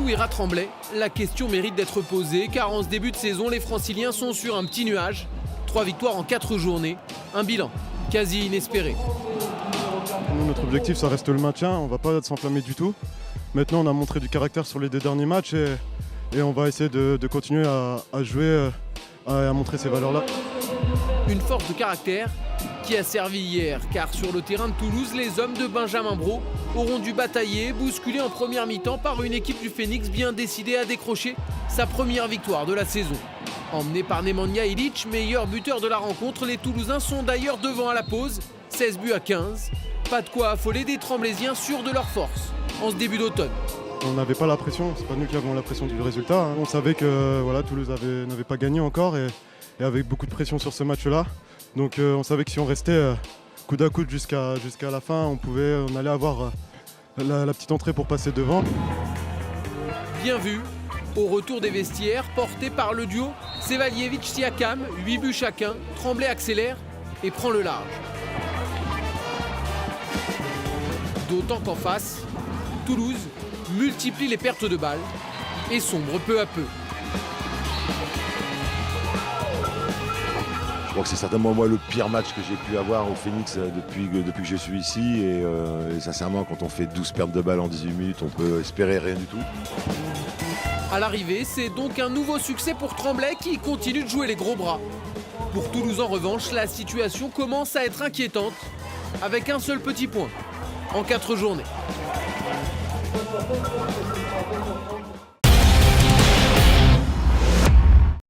où ira Tremblay? La question mérite d'être posée car en ce début de saison, les Franciliens sont sur un petit nuage. 3 victoires en 4 journées, un bilan quasi inespéré. Nous, notre objectif, ça reste le maintien, on ne va pas s'enflammer du tout. Maintenant, on a montré du caractère sur les 2 derniers matchs et on va essayer de continuer à jouer, à montrer ces valeurs-là. Une force de caractère qui a servi hier, car sur le terrain de Toulouse, les hommes de Benjamin Brault auront dû batailler, bousculés en première mi-temps par une équipe du Phoenix bien décidée à décrocher sa première victoire de la saison. Emmenés par Nemanja Ilić, meilleur buteur de la rencontre, les Toulousains sont d'ailleurs devant à la pause, 16 buts à 15. Pas de quoi affoler des Tremblaysiens sûrs de leur force en ce début d'automne. On n'avait pas la pression, c'est pas nous qui avons la pression du résultat. Hein. On savait que voilà, Toulouse n'avait pas gagné encore et avec beaucoup de pression sur ce match-là. Donc on savait que si on restait coude à coude jusqu'à la fin, on allait avoir la petite entrée pour passer devant. Bien vu, au retour des vestiaires, porté par le duo Sevalievich-Siakam, 8 buts chacun, Tremblay accélère et prend le large. D'autant qu'en face, Toulouse multiplie les pertes de balles et sombre peu à peu. Je crois que c'est certainement moi le pire match que j'ai pu avoir au Phoenix depuis que je suis ici. Et sincèrement, quand on fait 12 pertes de balles en 18 minutes, on peut espérer rien du tout. À l'arrivée, c'est donc un nouveau succès pour Tremblay qui continue de jouer les gros bras. Pour Toulouse en revanche, la situation commence à être inquiétante avec un seul petit point en 4 journées.